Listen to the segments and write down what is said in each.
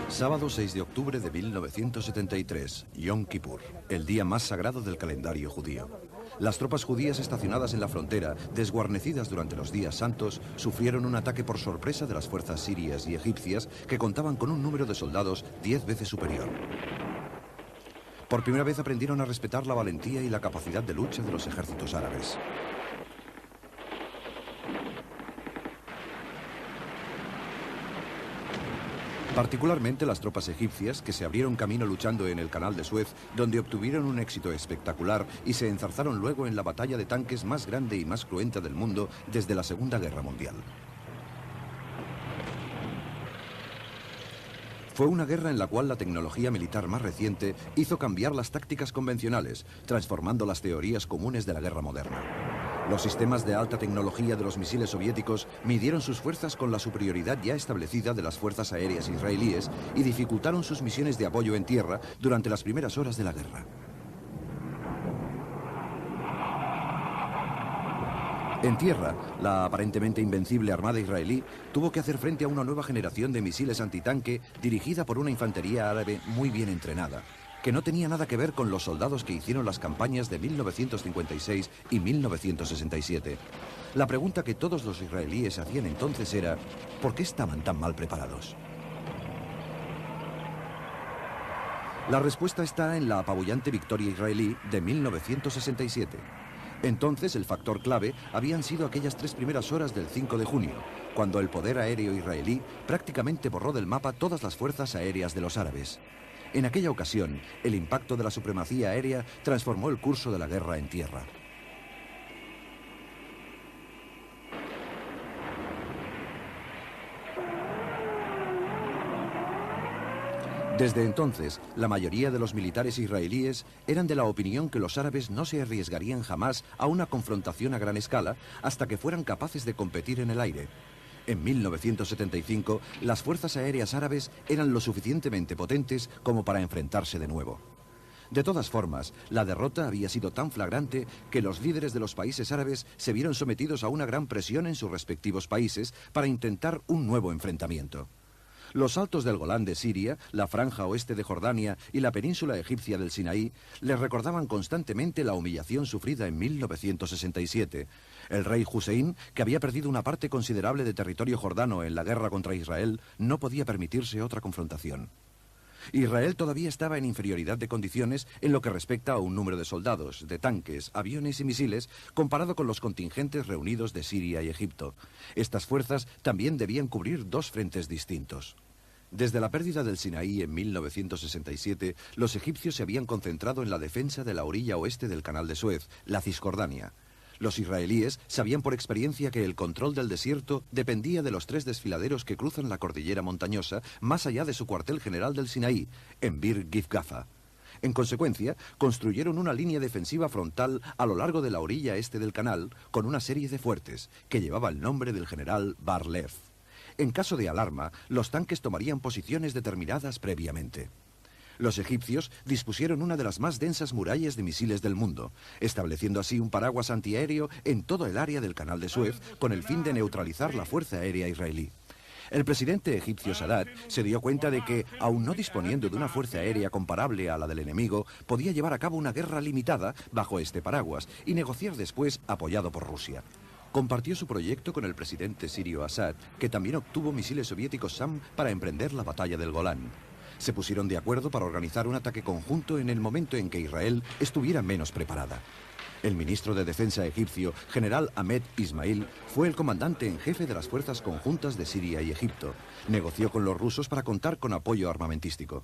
Sábado 6 de octubre de 1973, Yom Kippur, el día más sagrado del calendario judío. Las tropas judías estacionadas en la frontera, desguarnecidas durante los días santos, sufrieron un ataque por sorpresa de las fuerzas sirias y egipcias que contaban con un número de soldados 10 veces superior. Por primera vez aprendieron a respetar la valentía y la capacidad de lucha de los ejércitos árabes. Particularmente las tropas egipcias, que se abrieron camino luchando en el Canal de Suez, donde obtuvieron un éxito espectacular y se enzarzaron luego en la batalla de tanques más grande y más cruenta del mundo desde la Segunda Guerra Mundial. Fue una guerra en la cual la tecnología militar más reciente hizo cambiar las tácticas convencionales, transformando las teorías comunes de la guerra moderna. Los sistemas de alta tecnología de los misiles soviéticos midieron sus fuerzas con la superioridad ya establecida de las fuerzas aéreas israelíes y dificultaron sus misiones de apoyo en tierra durante las primeras horas de la guerra. En tierra, la aparentemente invencible armada israelí tuvo que hacer frente a una nueva generación de misiles antitanque dirigida por una infantería árabe muy bien entrenada, que no tenía nada que ver con los soldados que hicieron las campañas de 1956 y 1967. La pregunta que todos los israelíes hacían entonces era, ¿por qué estaban tan mal preparados? La respuesta está en la apabullante victoria israelí de 1967. Entonces el factor clave habían sido aquellas 3 primeras horas del 5 de junio, cuando el poder aéreo israelí prácticamente borró del mapa todas las fuerzas aéreas de los árabes. En aquella ocasión, el impacto de la supremacía aérea transformó el curso de la guerra en tierra. Desde entonces, la mayoría de los militares israelíes eran de la opinión que los árabes no se arriesgarían jamás a una confrontación a gran escala hasta que fueran capaces de competir en el aire. En 1975, las fuerzas aéreas árabes eran lo suficientemente potentes como para enfrentarse de nuevo. De todas formas, la derrota había sido tan flagrante que los líderes de los países árabes se vieron sometidos a una gran presión en sus respectivos países para intentar un nuevo enfrentamiento. Los altos del Golán de Siria, la franja oeste de Jordania y la península egipcia del Sinaí les recordaban constantemente la humillación sufrida en 1967. El rey Hussein, que había perdido una parte considerable de territorio jordano en la guerra contra Israel, no podía permitirse otra confrontación. Israel todavía estaba en inferioridad de condiciones en lo que respecta a un número de soldados, de tanques, aviones y misiles, comparado con los contingentes reunidos de Siria y Egipto. Estas fuerzas también debían cubrir 2 frentes distintos. Desde la pérdida del Sinaí en 1967, los egipcios se habían concentrado en la defensa de la orilla oeste del Canal de Suez, la Cisjordania. Los israelíes sabían por experiencia que el control del desierto dependía de los 3 desfiladeros que cruzan la cordillera montañosa más allá de su cuartel general del Sinaí, en Bir Gifgafa. En consecuencia, construyeron una línea defensiva frontal a lo largo de la orilla este del canal con una serie de fuertes que llevaba el nombre del general Bar-Lev. En caso de alarma, los tanques tomarían posiciones determinadas previamente. Los egipcios dispusieron una de las más densas murallas de misiles del mundo, estableciendo así un paraguas antiaéreo en todo el área del Canal de Suez con el fin de neutralizar la fuerza aérea israelí. El presidente egipcio Sadat se dio cuenta de que, aun no disponiendo de una fuerza aérea comparable a la del enemigo, podía llevar a cabo una guerra limitada bajo este paraguas y negociar después apoyado por Rusia. Compartió su proyecto con el presidente sirio Assad, que también obtuvo misiles soviéticos SAM para emprender la batalla del Golán. Se pusieron de acuerdo para organizar un ataque conjunto en el momento en que Israel estuviera menos preparada. El ministro de Defensa egipcio, general Ahmed Ismail, fue el comandante en jefe de las fuerzas conjuntas de Siria y Egipto. Negoció con los rusos para contar con apoyo armamentístico.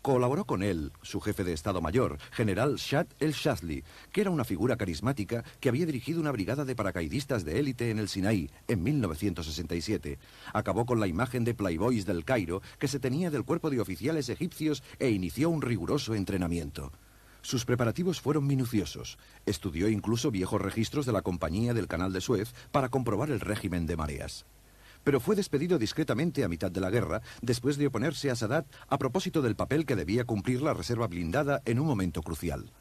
Colaboró con él su jefe de Estado Mayor, general Shad el-Shazli, que era una figura carismática que había dirigido una brigada de paracaidistas de élite en el Sinaí en 1967. Acabó con la imagen de playboys del Cairo que se tenía del cuerpo de oficiales egipcios e inició un riguroso entrenamiento. Sus preparativos fueron minuciosos. Estudió incluso viejos registros de la Compañía del Canal de Suez para comprobar el régimen de mareas. Pero fue despedido discretamente a mitad de la guerra, después de oponerse a Sadat a propósito del papel que debía cumplir la reserva blindada en un momento crucial.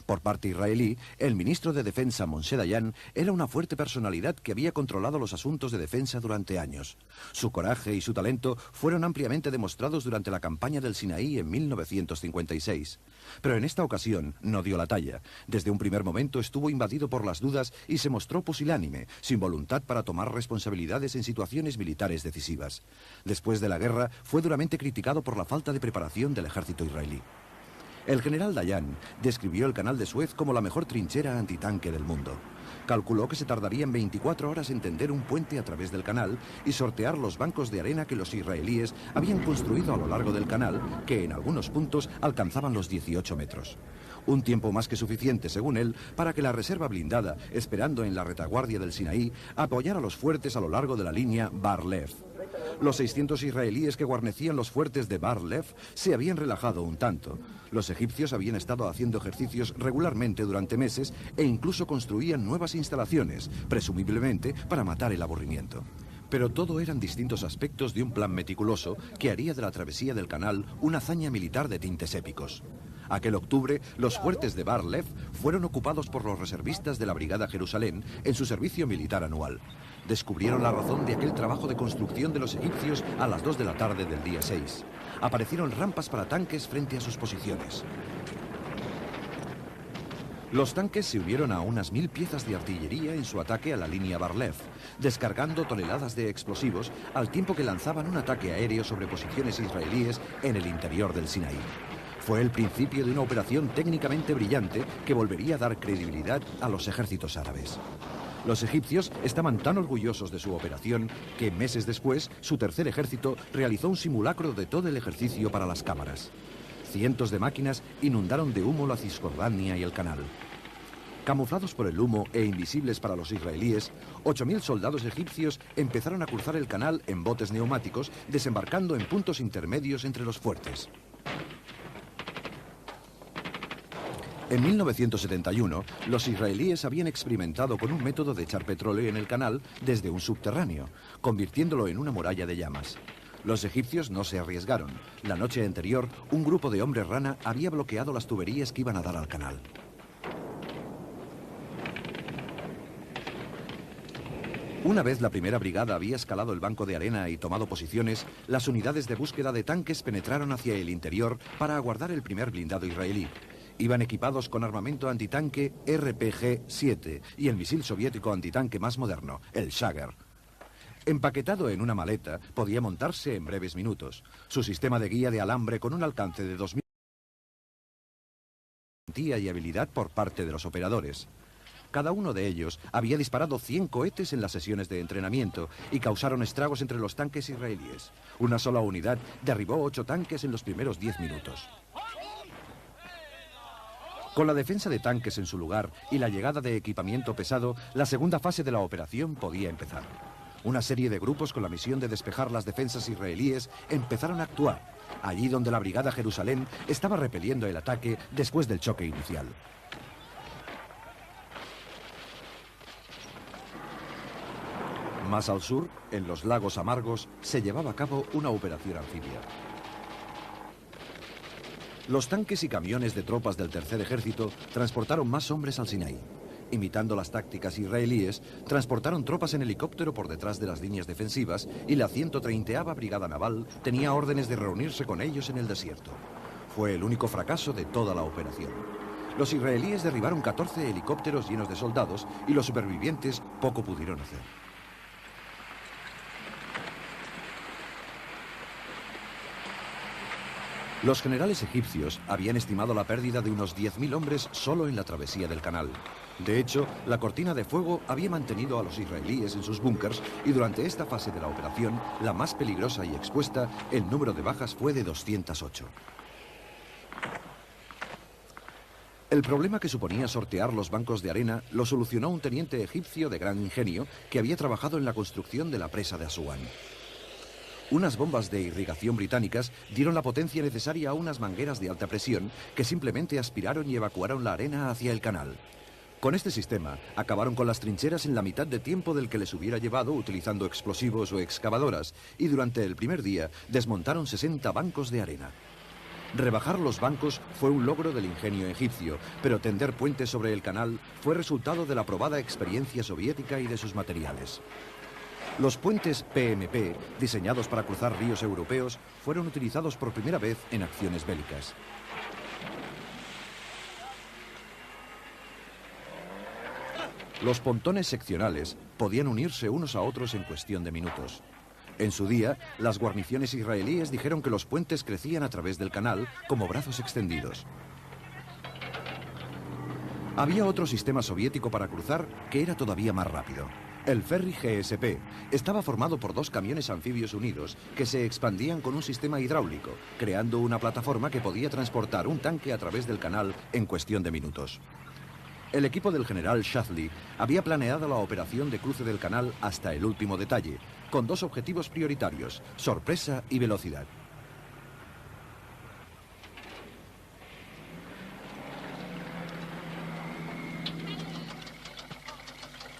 Por parte israelí, el ministro de Defensa Moshe Dayan era una fuerte personalidad que había controlado los asuntos de defensa durante años. Su coraje y su talento fueron ampliamente demostrados durante la campaña del Sinaí en 1956. Pero en esta ocasión no dio la talla. Desde un primer momento estuvo invadido por las dudas y se mostró pusilánime, sin voluntad para tomar responsabilidades en situaciones militares decisivas. Después de la guerra, fue duramente criticado por la falta de preparación del ejército israelí. El general Dayan describió el canal de Suez como la mejor trinchera antitanque del mundo. Calculó que se tardarían 24 horas en tender un puente a través del canal y sortear los bancos de arena que los israelíes habían construido a lo largo del canal, que en algunos puntos alcanzaban los 18 metros. Un tiempo más que suficiente, según él, para que la reserva blindada, esperando en la retaguardia del Sinaí, apoyara los fuertes a lo largo de la línea Bar-Lev. Los 600 israelíes que guarnecían los fuertes de Bar-Lev se habían relajado un tanto. Los egipcios habían estado haciendo ejercicios regularmente durante meses e incluso construían nuevas instalaciones, presumiblemente para matar el aburrimiento. Pero todo eran distintos aspectos de un plan meticuloso que haría de la travesía del canal una hazaña militar de tintes épicos. Aquel octubre, los fuertes de Bar-Lev fueron ocupados por los reservistas de la Brigada Jerusalén en su servicio militar anual. Descubrieron la razón de aquel trabajo de construcción de los egipcios a las 2 de la tarde del día 6. Aparecieron rampas para tanques frente a sus posiciones. Los tanques se unieron a unas 1000 piezas de artillería en su ataque a la línea Bar-Lev, descargando toneladas de explosivos al tiempo que lanzaban un ataque aéreo sobre posiciones israelíes en el interior del Sinaí. Fue el principio de una operación técnicamente brillante que volvería a dar credibilidad a los ejércitos árabes. Los egipcios estaban tan orgullosos de su operación que meses después su tercer ejército realizó un simulacro de todo el ejercicio para las cámaras. Cientos de máquinas inundaron de humo la Cisjordania y el canal. Camuflados por el humo e invisibles para los israelíes, 8000 soldados egipcios empezaron a cruzar el canal en botes neumáticos, desembarcando en puntos intermedios entre los fuertes. En 1971, los israelíes habían experimentado con un método de echar petróleo en el canal desde un subterráneo, convirtiéndolo en una muralla de llamas. Los egipcios no se arriesgaron. La noche anterior, un grupo de hombres rana había bloqueado las tuberías que iban a dar al canal. Una vez la primera brigada había escalado el banco de arena y tomado posiciones, las unidades de búsqueda de tanques penetraron hacia el interior para aguardar el primer blindado israelí. Iban equipados con armamento antitanque RPG-7 y el misil soviético antitanque más moderno, el Shager. Empaquetado en una maleta, podía montarse en breves minutos. Su sistema de guía de alambre con un alcance de 2000 y habilidad por parte de los operadores. Cada uno de ellos había disparado 100 cohetes en las sesiones de entrenamiento y causaron estragos entre los tanques israelíes. Una sola unidad derribó 8 tanques en los primeros 10 minutos. Con la defensa de tanques en su lugar y la llegada de equipamiento pesado, la segunda fase de la operación podía empezar. Una serie de grupos con la misión de despejar las defensas israelíes empezaron a actuar, allí donde la Brigada Jerusalén estaba repeliendo el ataque después del choque inicial. Más al sur, en los lagos amargos, se llevaba a cabo una operación anfibia. Los tanques y camiones de tropas del Tercer Ejército transportaron más hombres al Sinaí. Imitando las tácticas israelíes, transportaron tropas en helicóptero por detrás de las líneas defensivas y la 130ª Brigada Naval tenía órdenes de reunirse con ellos en el desierto. Fue el único fracaso de toda la operación. Los israelíes derribaron 14 helicópteros llenos de soldados y los supervivientes poco pudieron hacer. Los generales egipcios habían estimado la pérdida de unos 10.000 hombres solo en la travesía del canal. De hecho, la cortina de fuego había mantenido a los israelíes en sus búnkers y durante esta fase de la operación, la más peligrosa y expuesta, el número de bajas fue de 208. El problema que suponía sortear los bancos de arena lo solucionó un teniente egipcio de gran ingenio que había trabajado en la construcción de la presa de Asuán. Unas bombas de irrigación británicas dieron la potencia necesaria a unas mangueras de alta presión que simplemente aspiraron y evacuaron la arena hacia el canal. Con este sistema, acabaron con las trincheras en la mitad de tiempo del que les hubiera llevado utilizando explosivos o excavadoras, y durante el primer día desmontaron 60 bancos de arena. Rebajar los bancos fue un logro del ingenio egipcio, pero tender puentes sobre el canal fue resultado de la probada experiencia soviética y de sus materiales. Los puentes PMP, diseñados para cruzar ríos europeos, fueron utilizados por primera vez en acciones bélicas. Los pontones seccionales podían unirse unos a otros en cuestión de minutos. En su día, las guarniciones israelíes dijeron que los puentes crecían a través del canal como brazos extendidos. Había otro sistema soviético para cruzar que era todavía más rápido. El ferry GSP estaba formado por 2 camiones anfibios unidos que se expandían con un sistema hidráulico, creando una plataforma que podía transportar un tanque a través del canal en cuestión de minutos. El equipo del general Shadley había planeado la operación de cruce del canal hasta el último detalle, con 2 objetivos prioritarios: sorpresa y velocidad.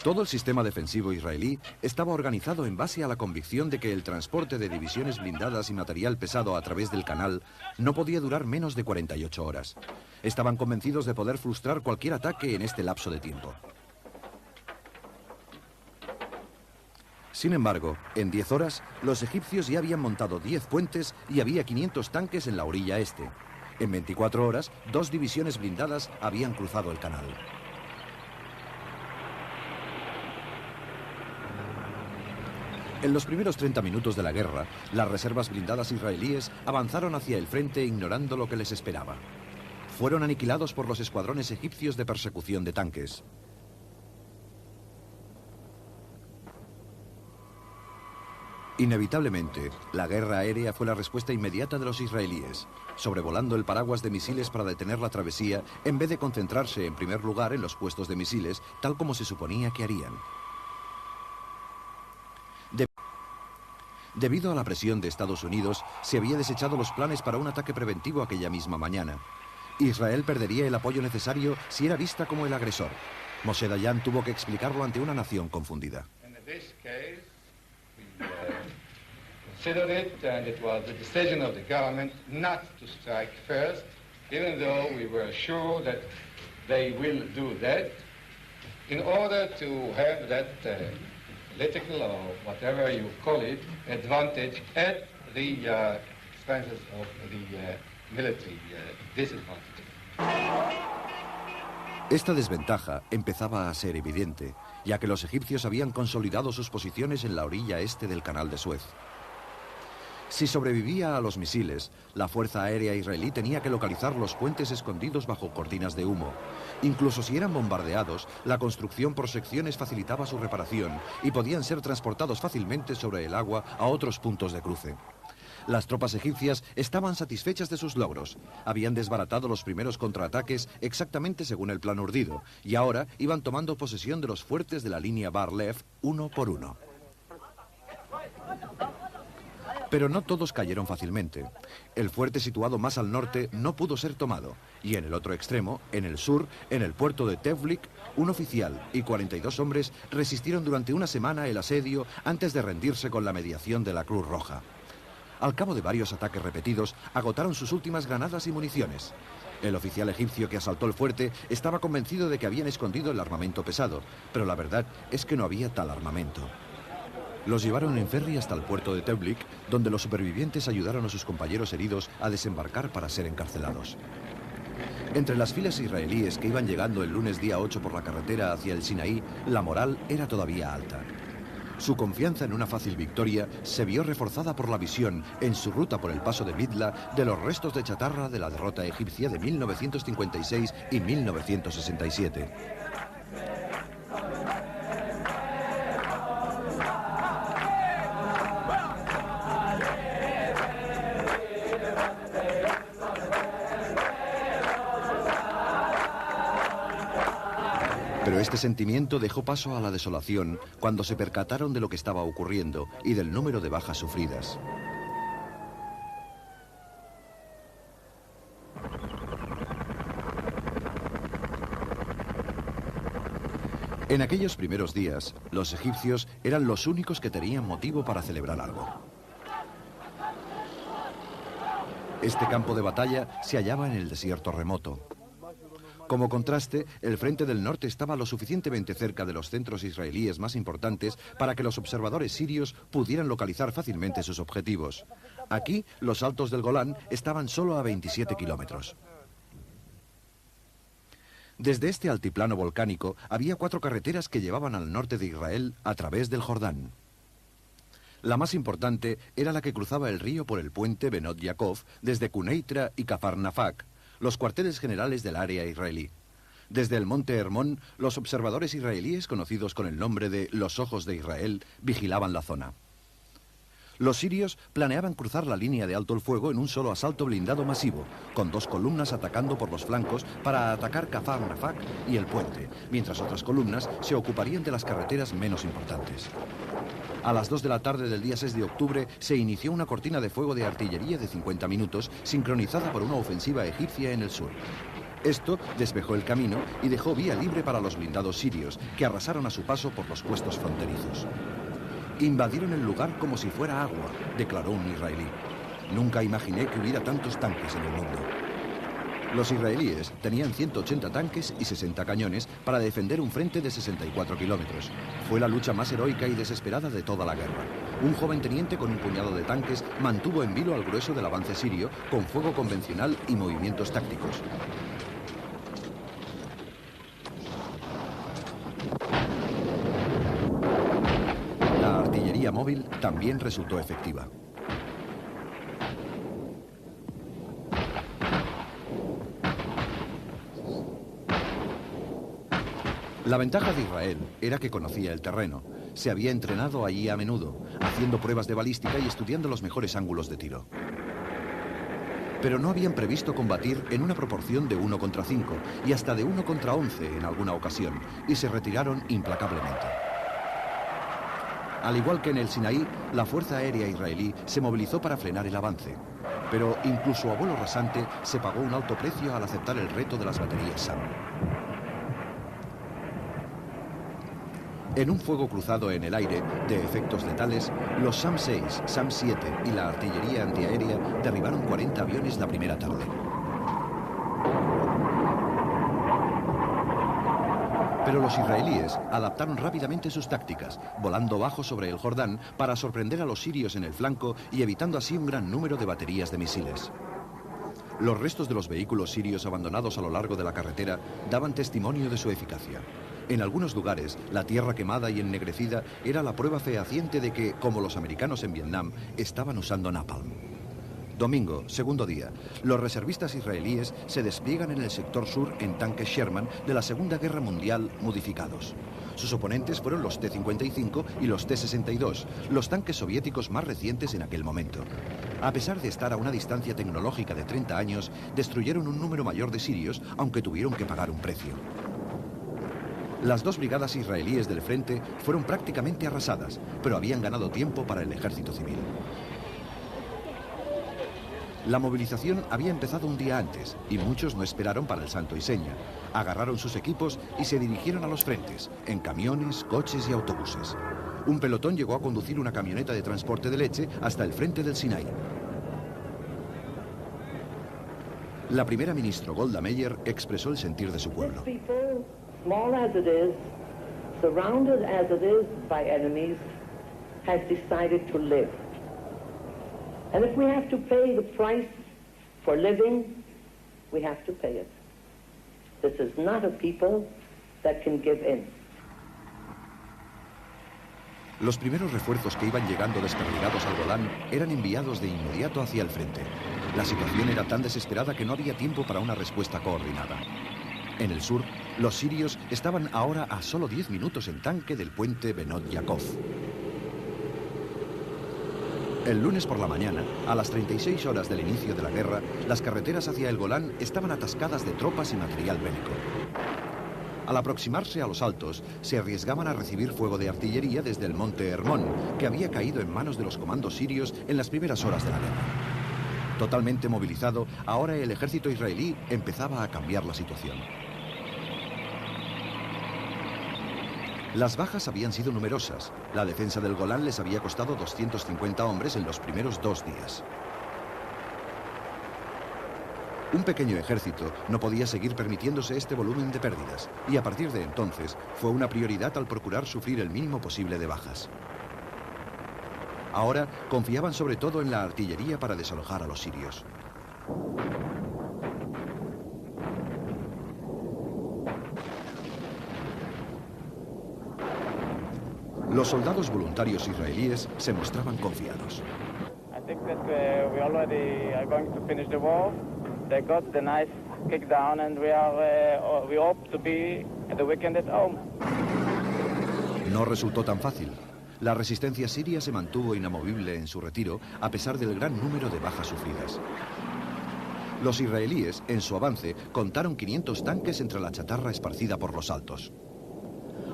Todo el sistema defensivo israelí estaba organizado en base a la convicción de que el transporte de divisiones blindadas y material pesado a través del canal no podía durar menos de 48 horas. Estaban convencidos de poder frustrar cualquier ataque en este lapso de tiempo. Sin embargo, en 10 horas, los egipcios ya habían montado 10 puentes y había 500 tanques en la orilla este. En 24 horas, 2 divisiones blindadas habían cruzado el canal. En los primeros 30 minutos de la guerra, las reservas blindadas israelíes avanzaron hacia el frente ignorando lo que les esperaba. Fueron aniquilados por los escuadrones egipcios de persecución de tanques. Inevitablemente, la guerra aérea fue la respuesta inmediata de los israelíes, sobrevolando el paraguas de misiles para detener la travesía en vez de concentrarse en primer lugar en los puestos de misiles, tal como se suponía que harían. Debido a la presión de Estados Unidos, se había desechado los planes para un ataque preventivo aquella misma mañana. Israel perdería el apoyo necesario si era vista como el agresor. Moshe Dayan tuvo que explicarlo ante una nación confundida. Considered it, and it was the decision of the government not to strike first, even though we were sure that they will do that, in order to have that political or whatever you call it advantage at the expenses of the military disadvantage. Esta desventaja empezaba a ser evidente, ya que los egipcios habían consolidado sus posiciones en la orilla este del Canal de Suez. Si sobrevivía a los misiles, la Fuerza Aérea israelí tenía que localizar los puentes escondidos bajo cortinas de humo. Incluso si eran bombardeados, la construcción por secciones facilitaba su reparación y podían ser transportados fácilmente sobre el agua a otros puntos de cruce. Las tropas egipcias estaban satisfechas de sus logros. Habían desbaratado los primeros contraataques exactamente según el plan urdido y ahora iban tomando posesión de los fuertes de la línea Bar-Lev uno por uno. Pero no todos cayeron fácilmente. El fuerte situado más al norte no pudo ser tomado, y en el otro extremo, en el sur, en el puerto de Tevlik, un oficial y 42 hombres resistieron durante una semana el asedio antes de rendirse con la mediación de la Cruz Roja. Al cabo de varios ataques repetidos, agotaron sus últimas granadas y municiones. El oficial egipcio que asaltó el fuerte estaba convencido de que habían escondido el armamento pesado, pero la verdad es que no había tal armamento. Los llevaron en ferry hasta el puerto de Tevlik, donde los supervivientes ayudaron a sus compañeros heridos a desembarcar para ser encarcelados. Entre las filas israelíes que iban llegando el lunes día 8 por la carretera hacia el Sinaí, la moral era todavía alta. Su confianza en una fácil victoria se vio reforzada por la visión, en su ruta por el paso de Bidla, de los restos de chatarra de la derrota egipcia de 1956 y 1967. Pero este sentimiento dejó paso a la desolación cuando se percataron de lo que estaba ocurriendo y del número de bajas sufridas. En aquellos primeros días, los egipcios eran los únicos que tenían motivo para celebrar algo. Este campo de batalla se hallaba en el desierto remoto. Como contraste, el frente del norte estaba lo suficientemente cerca de los centros israelíes más importantes para que los observadores sirios pudieran localizar fácilmente sus objetivos. Aquí, los altos del Golán estaban solo a 27 kilómetros. Desde este altiplano volcánico había 4 carreteras que llevaban al norte de Israel a través del Jordán. La más importante era la que cruzaba el río por el puente Benot Yaakov desde Quneitra y Kfar Nafak, los cuarteles generales del área israelí. Desde el monte Hermón, los observadores israelíes, conocidos con el nombre de los Ojos de Israel, vigilaban la zona. Los sirios planeaban cruzar la línea de alto el fuego en un solo asalto blindado masivo, con 2 columnas atacando por los flancos para atacar Kfar Nafak y el puente, mientras otras columnas se ocuparían de las carreteras menos importantes. A las 2 de la tarde del día 6 de octubre se inició una cortina de fuego de artillería de 50 minutos, sincronizada por una ofensiva egipcia en el sur. Esto despejó el camino y dejó vía libre para los blindados sirios, que arrasaron a su paso por los puestos fronterizos. Invadieron el lugar como si fuera agua, declaró un israelí. Nunca imaginé que hubiera tantos tanques en el mundo. Los israelíes tenían 180 tanques y 60 cañones para defender un frente de 64 kilómetros. Fue la lucha más heroica y desesperada de toda la guerra. Un joven teniente con un puñado de tanques mantuvo en vilo al grueso del avance sirio con fuego convencional y movimientos tácticos. La artillería móvil también resultó efectiva. La ventaja de Israel era que conocía el terreno. Se había entrenado allí a menudo, haciendo pruebas de balística y estudiando los mejores ángulos de tiro. Pero no habían previsto combatir en una proporción de 1 contra 5 y hasta de 1 contra 11 en alguna ocasión, y se retiraron implacablemente. Al igual que en el Sinaí, la Fuerza Aérea Israelí se movilizó para frenar el avance. Pero incluso a vuelo rasante se pagó un alto precio al aceptar el reto de las baterías SAM. En un fuego cruzado en el aire de efectos letales, los SAM-6, SAM-7 y la artillería antiaérea derribaron 40 aviones la primera tarde. Pero los israelíes adaptaron rápidamente sus tácticas, volando bajo sobre el Jordán para sorprender a los sirios en el flanco y evitando así un gran número de baterías de misiles. Los restos de los vehículos sirios abandonados a lo largo de la carretera daban testimonio de su eficacia. En algunos lugares, la tierra quemada y ennegrecida era la prueba fehaciente de que, como los americanos en Vietnam, estaban usando napalm. Domingo, segundo día, los reservistas israelíes se despliegan en el sector sur en tanques Sherman de la Segunda Guerra Mundial modificados. Sus oponentes fueron los T-55 y los T-62, los tanques soviéticos más recientes en aquel momento. A pesar de estar a una distancia tecnológica de 30 años, destruyeron un número mayor de sirios, aunque tuvieron que pagar un precio. Las 2 brigadas israelíes del frente fueron prácticamente arrasadas, pero habían ganado tiempo para el ejército civil. La movilización había empezado un día antes y muchos no esperaron para el santo y seña. Agarraron sus equipos y se dirigieron a los frentes, en camiones, coches y autobuses. Un pelotón llegó a conducir una camioneta de transporte de leche hasta el frente del Sinaí. La primera ministra Golda Meir expresó el sentir de su pueblo. Small as it is, surrounded as it is by enemies, has decided to live. And if we have to pay the price for living, we have to pay it. This is not a people that can give in. Los primeros refuerzos que iban llegando desperdigados al Golán eran enviados de inmediato hacia el frente. La situación era tan desesperada que no había tiempo para una respuesta coordinada. En el sur, los sirios estaban ahora a solo 10 minutos en tanque del puente Benot Yaakov. El lunes por la mañana, a las 36 horas del inicio de la guerra, las carreteras hacia el Golán estaban atascadas de tropas y material bélico. Al aproximarse a los altos, se arriesgaban a recibir fuego de artillería desde el monte Hermón, que había caído en manos de los comandos sirios en las primeras horas de la guerra. Totalmente movilizado, ahora el ejército israelí empezaba a cambiar la situación. Las bajas habían sido numerosas. La defensa del Golán les había costado 250 hombres en los primeros 2 días. Un pequeño ejército no podía seguir permitiéndose este volumen de pérdidas, y a partir de entonces fue una prioridad al procurar sufrir el mínimo posible de bajas. Ahora confiaban sobre todo en la artillería para desalojar a los sirios. Los soldados voluntarios israelíes se mostraban confiados. I think that we already are going to finish the war. They got the nice kick down, and we hope to be at the weekend at home. No resultó tan fácil. La resistencia siria se mantuvo inamovible en su retiro a pesar del gran número de bajas sufridas. Los israelíes, en su avance, contaron 500 tanques entre la chatarra esparcida por los altos.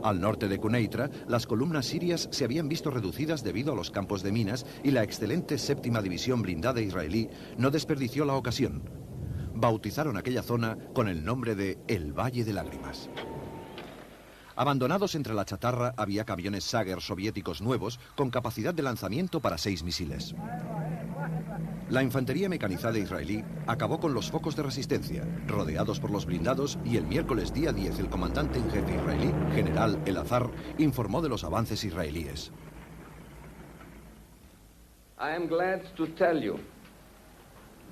Al norte de Quneitra, las columnas sirias se habían visto reducidas debido a los campos de minas y la excelente 7ª división blindada israelí no desperdició la ocasión. Bautizaron aquella zona con el nombre de El Valle de Lágrimas. Abandonados entre la chatarra había camiones Sager soviéticos nuevos con capacidad de lanzamiento para 6 misiles. La infantería mecanizada israelí acabó con los focos de resistencia, rodeados por los blindados, y el miércoles día 10 el comandante en jefe israelí, general Elazar, informó de los avances israelíes. I am glad to tell you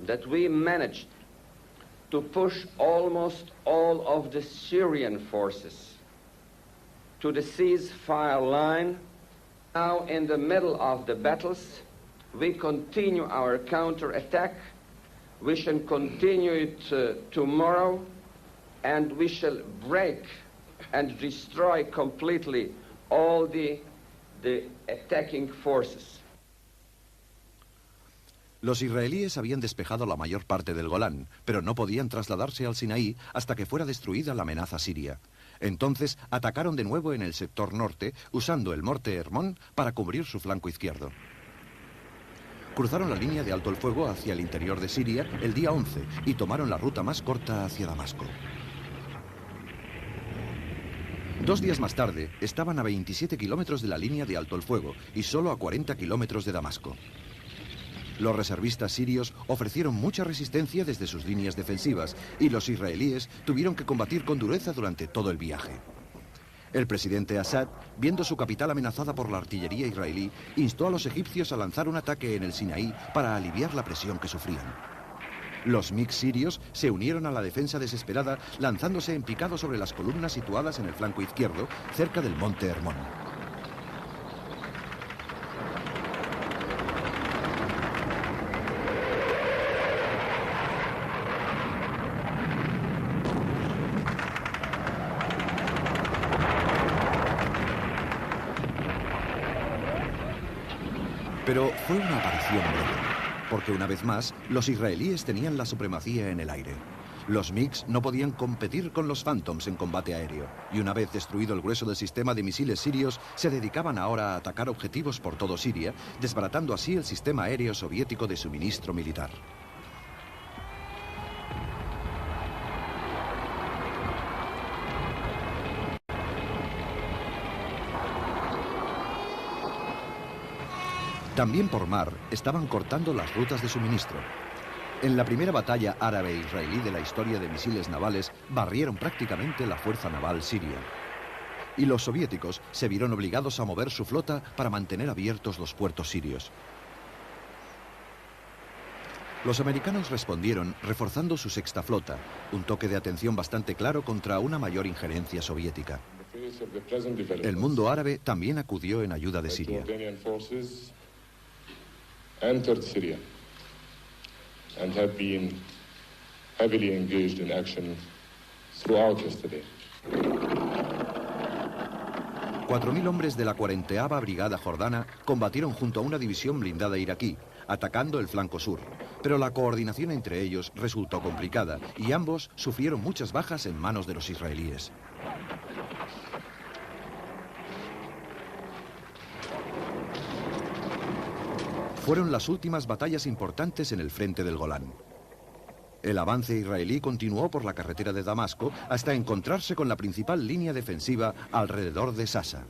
that we managed to push almost all of the Syrian forces to the ceasefire line. Now in the middle of the battles, we continue our counterattack. We shall continue it tomorrow, and we shall break and destroy completely all the attacking forces. Los israelíes habían despejado la mayor parte del Golán, pero no podían trasladarse al Sinaí hasta que fuera destruida la amenaza siria. Entonces atacaron de nuevo en el sector norte, usando el Monte Hermón para cubrir su flanco izquierdo. Cruzaron la línea de alto el fuego hacia el interior de Siria el día 11 y tomaron la ruta más corta hacia Damasco. 2 días más tarde estaban a 27 kilómetros de la línea de alto el fuego y solo a 40 kilómetros de Damasco. Los reservistas sirios ofrecieron mucha resistencia desde sus líneas defensivas y los israelíes tuvieron que combatir con dureza durante todo el viaje. El presidente Assad, viendo su capital amenazada por la artillería israelí, instó a los egipcios a lanzar un ataque en el Sinaí para aliviar la presión que sufrían. Los MiG sirios se unieron a la defensa desesperada, lanzándose en picado sobre las columnas situadas en el flanco izquierdo, cerca del Monte Hermón. Pero fue una aparición breve, porque una vez más, los israelíes tenían la supremacía en el aire. Los MiGs no podían competir con los Phantoms en combate aéreo, y una vez destruido el grueso del sistema de misiles sirios, se dedicaban ahora a atacar objetivos por todo Siria, desbaratando así el sistema aéreo soviético de suministro militar. También por mar estaban cortando las rutas de suministro. En la primera batalla árabe-israelí de la historia de misiles navales, barrieron prácticamente la fuerza naval siria. Y los soviéticos se vieron obligados a mover su flota para mantener abiertos los puertos sirios. Los americanos respondieron reforzando su sexta flota, un toque de atención bastante claro contra una mayor injerencia soviética. El mundo árabe también acudió en ayuda de Siria. Entered Syria and have been heavily engaged in action throughout yesterday. 4.000 hombres de la 40ª Brigada Jordana combatieron junto a una división blindada iraquí, atacando el flanco sur. Pero la coordinación entre ellos resultó complicada y ambos sufrieron muchas bajas en manos de los israelíes. Fueron las últimas batallas importantes en el frente del Golán. El avance israelí continuó por la carretera de Damasco hasta encontrarse con la principal línea defensiva alrededor de Sasa.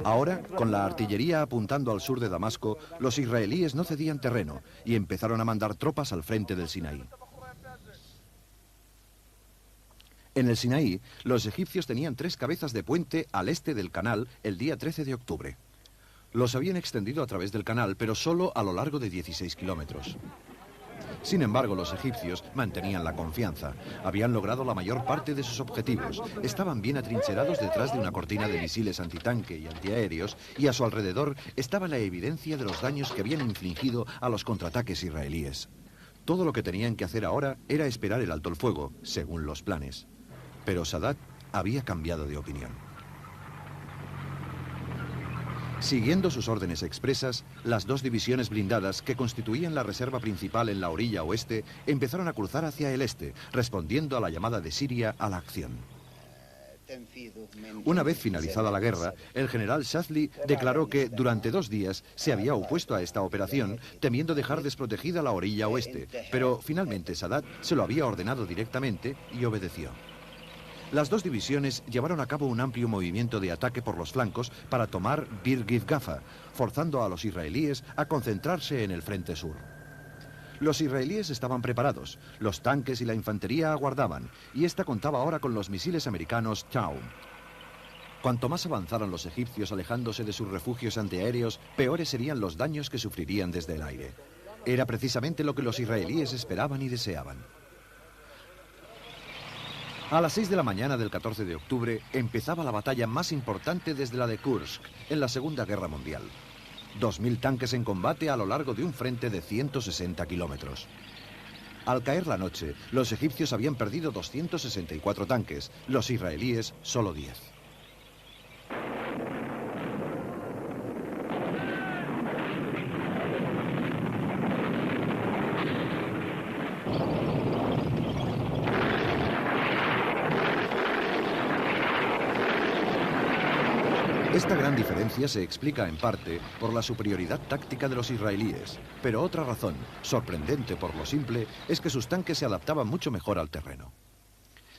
Ahora, con la artillería apuntando al sur de Damasco, los israelíes no cedían terreno y empezaron a mandar tropas al frente del Sinaí. En el Sinaí, los egipcios tenían 3 cabezas de puente al este del canal el día 13 de octubre. Los habían extendido a través del canal, pero solo a lo largo de 16 kilómetros. Sin embargo, los egipcios mantenían la confianza. Habían logrado la mayor parte de sus objetivos. Estaban bien atrincherados detrás de una cortina de misiles antitanque y antiaéreos, y a su alrededor estaba la evidencia de los daños que habían infligido a los contraataques israelíes. Todo lo que tenían que hacer ahora era esperar el alto el fuego, según los planes. Pero Sadat había cambiado de opinión. Siguiendo sus órdenes expresas, las 2 divisiones blindadas que constituían la reserva principal en la orilla oeste empezaron a cruzar hacia el este, respondiendo a la llamada de Siria a la acción. Una vez finalizada la guerra, el general Shazli declaró que durante 2 días se había opuesto a esta operación, temiendo dejar desprotegida la orilla oeste, pero finalmente Sadat se lo había ordenado directamente y obedeció. Las 2 divisiones llevaron a cabo un amplio movimiento de ataque por los flancos para tomar Bir Gifgafa, forzando a los israelíes a concentrarse en el frente sur. Los israelíes estaban preparados, los tanques y la infantería aguardaban, y esta contaba ahora con los misiles americanos Chaum. Cuanto más avanzaran los egipcios alejándose de sus refugios antiaéreos, peores serían los daños que sufrirían desde el aire. Era precisamente lo que los israelíes esperaban y deseaban. A las 6 de la mañana del 14 de octubre empezaba la batalla más importante desde la de Kursk, en la Segunda Guerra Mundial. 2000 tanques en combate a lo largo de un frente de 160 kilómetros. Al caer la noche, los egipcios habían perdido 264 tanques, los israelíes solo 10. Esta gran diferencia se explica en parte por la superioridad táctica de los israelíes, pero otra razón, sorprendente por lo simple, es que sus tanques se adaptaban mucho mejor al terreno.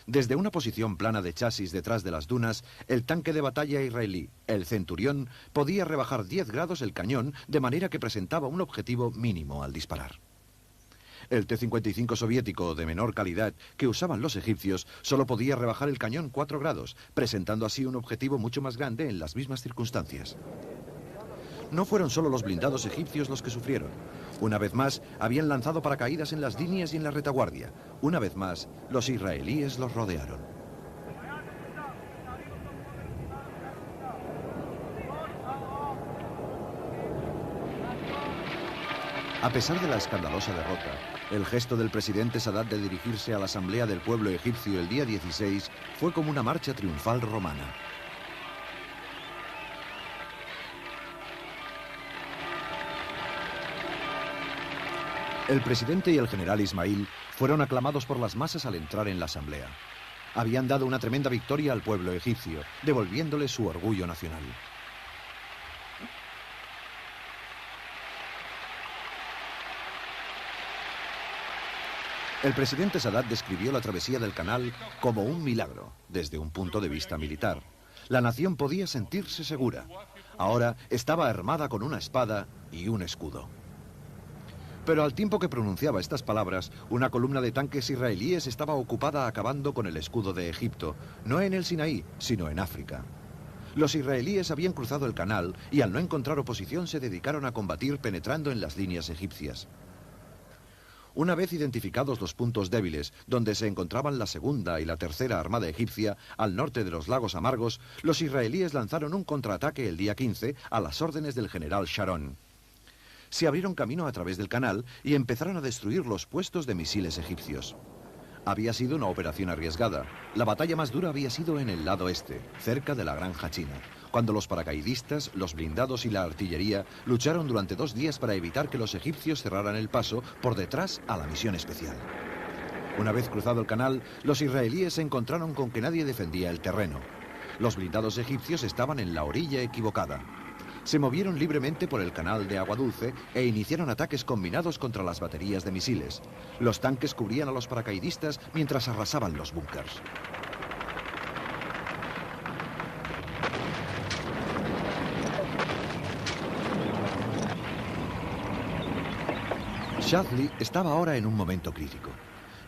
Desde una posición plana de chasis detrás de las dunas, el tanque de batalla israelí, el Centurión, podía rebajar 10 grados el cañón de manera que presentaba un objetivo mínimo al disparar. El T-55 soviético de menor calidad que usaban los egipcios solo podía rebajar el cañón 4 grados, presentando así un objetivo mucho más grande en las mismas circunstancias. No fueron solo los blindados egipcios los que sufrieron. Una vez más, habían lanzado paracaídas en las líneas y en la retaguardia. Una vez más, los israelíes los rodearon. A pesar de la escandalosa derrota, el gesto del presidente Sadat de dirigirse a la Asamblea del Pueblo Egipcio el día 16 fue como una marcha triunfal romana. El presidente y el general Ismail fueron aclamados por las masas al entrar en la Asamblea. Habían dado una tremenda victoria al pueblo egipcio, devolviéndole su orgullo nacional. El presidente Sadat describió la travesía del canal como un milagro, desde un punto de vista militar. La nación podía sentirse segura. Ahora estaba armada con una espada y un escudo. Pero al tiempo que pronunciaba estas palabras, una columna de tanques israelíes estaba ocupada acabando con el escudo de Egipto, no en el Sinaí, sino en África. Los israelíes habían cruzado el canal y al no encontrar oposición se dedicaron a combatir penetrando en las líneas egipcias. Una vez identificados los puntos débiles, donde se encontraban la segunda y la tercera armada egipcia, al norte de los lagos Amargos, los israelíes lanzaron un contraataque el día 15 a las órdenes del general Sharon. Se abrieron camino a través del canal y empezaron a destruir los puestos de misiles egipcios. Había sido una operación arriesgada. La batalla más dura había sido en el lado este, cerca de la Granja China, cuando los paracaidistas, los blindados y la artillería lucharon durante 2 días para evitar que los egipcios cerraran el paso por detrás a la misión especial. Una vez cruzado el canal, los israelíes se encontraron con que nadie defendía el terreno. Los blindados egipcios estaban en la orilla equivocada. Se movieron libremente por el canal de Agua Dulce e iniciaron ataques combinados contra las baterías de misiles. Los tanques cubrían a los paracaidistas mientras arrasaban los búnkers. Shadley estaba ahora en un momento crítico.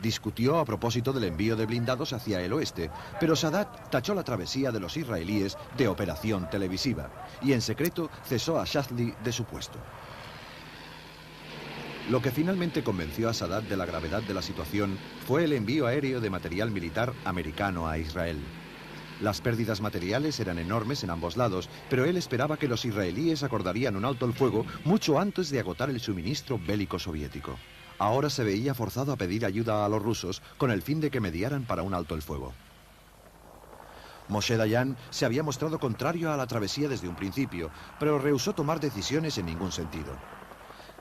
Discutió a propósito del envío de blindados hacia el oeste, pero Sadat tachó la travesía de los israelíes de operación televisiva y en secreto cesó a Shadley de su puesto. Lo que finalmente convenció a Sadat de la gravedad de la situación fue el envío aéreo de material militar americano a Israel. Las pérdidas materiales eran enormes en ambos lados, pero él esperaba que los israelíes acordarían un alto el fuego mucho antes de agotar el suministro bélico soviético. Ahora se veía forzado a pedir ayuda a los rusos con el fin de que mediaran para un alto el fuego. Moshe Dayan se había mostrado contrario a la travesía desde un principio, pero rehusó tomar decisiones en ningún sentido.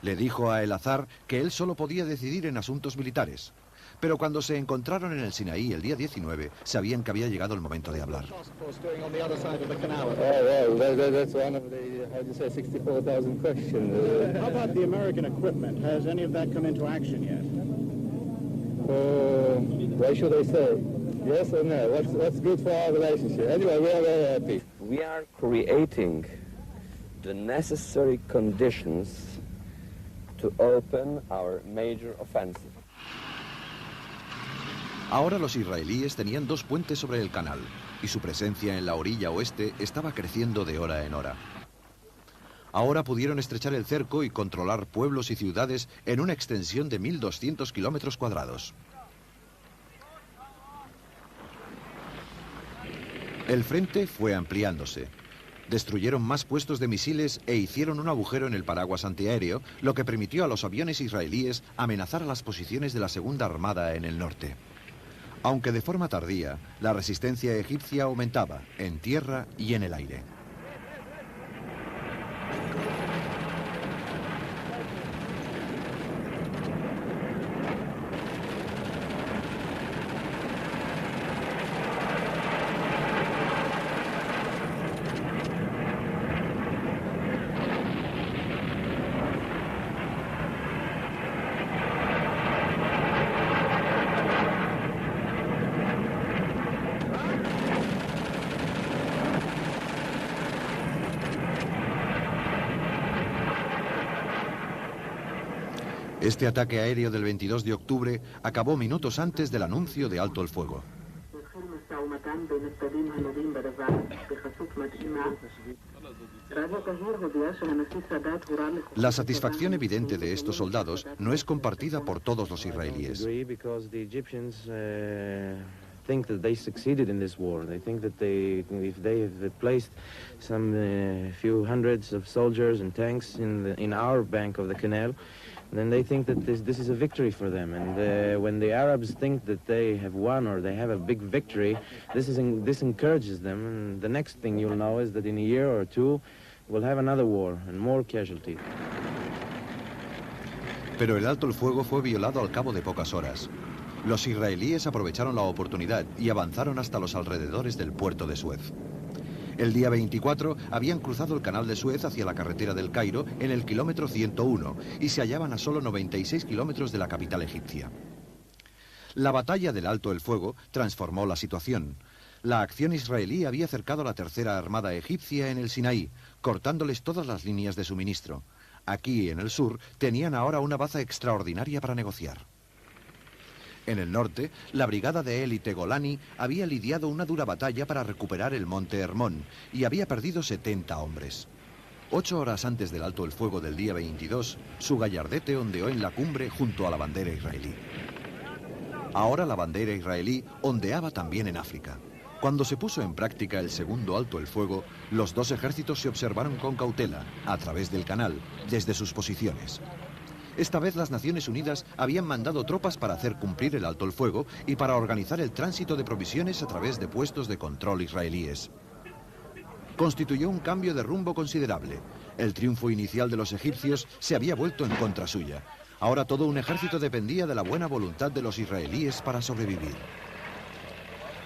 Le dijo a El-Azhar que él solo podía decidir en asuntos militares. Pero cuando se encontraron en el Sinaí el día 19, sabían que había llegado el momento de hablar. That's one of the, how do you say, 64,000 questions. How about the American equipment? Has any of that come into action yet? Why should I say? Yes or no? What's good for our relationship? Anyway, we are very happy. We are creating the necessary conditions to open our major offensive. Ahora los israelíes tenían dos puentes sobre el canal y su presencia en la orilla oeste estaba creciendo de hora en hora. Ahora pudieron estrechar el cerco y controlar pueblos y ciudades en una extensión de 1.200 kilómetros cuadrados. El frente fue ampliándose. Destruyeron más puestos de misiles e hicieron un agujero en el paraguas antiaéreo, lo que permitió a los aviones israelíes amenazar a las posiciones de la Segunda Armada en el norte. Aunque de forma tardía, la resistencia egipcia aumentaba en tierra y en el aire. Este ataque aéreo del 22 de octubre acabó minutos antes del anuncio de alto el fuego. La satisfacción evidente de estos soldados no es compartida por todos los israelíes. Think that they succeeded in this war. They think that if they have placed some few hundreds of soldiers and tanks in our bank of the canal, then they think that this is a victory for them. And when the Arabs think that they have won or they have a big victory, this encourages them. And the next thing you'll know is that in a year or two, we'll have another war and more casualties. Pero el alto el fuego fue violado al cabo de pocas horas. Los israelíes aprovecharon la oportunidad y avanzaron hasta los alrededores del puerto de Suez. El día 24 habían cruzado el canal de Suez hacia la carretera del Cairo en el kilómetro 101 y se hallaban a solo 96 kilómetros de la capital egipcia. La batalla del alto el fuego transformó la situación. La acción israelí había cercado a la tercera armada egipcia en el Sinaí, cortándoles todas las líneas de suministro. Aquí, en el sur, tenían ahora una baza extraordinaria para negociar. En el norte, la brigada de élite Golani había lidiado una dura batalla para recuperar el monte Hermón y había perdido 70 hombres. 8 horas antes del alto el fuego del día 22, su gallardete ondeó en la cumbre junto a la bandera israelí. Ahora la bandera israelí ondeaba también en África. Cuando se puso en práctica el segundo alto el fuego, los dos ejércitos se observaron con cautela, a través del canal, desde sus posiciones. Esta vez las Naciones Unidas habían mandado tropas para hacer cumplir el alto el fuego y para organizar el tránsito de provisiones a través de puestos de control israelíes. Constituyó un cambio de rumbo considerable. El triunfo inicial de los egipcios se había vuelto en contra suya. Ahora todo un ejército dependía de la buena voluntad de los israelíes para sobrevivir.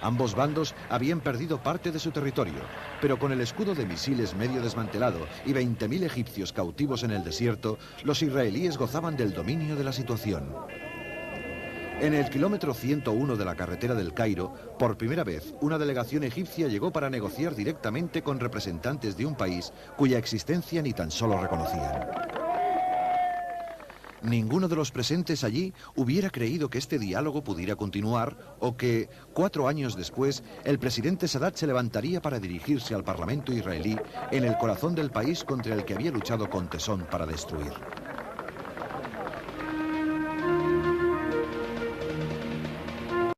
Ambos bandos habían perdido parte de su territorio, pero con el escudo de misiles medio desmantelado y 20.000 egipcios cautivos en el desierto, los israelíes gozaban del dominio de la situación. En el kilómetro 101 de la carretera del Cairo, por primera vez, una delegación egipcia llegó para negociar directamente con representantes de un país cuya existencia ni tan solo reconocían. ninguno de los presentes allí hubiera creído que este diálogo pudiera continuar o que, 4 años después, el presidente Sadat se levantaría para dirigirse al Parlamento israelí en el corazón del país contra el que había luchado con tesón para destruir.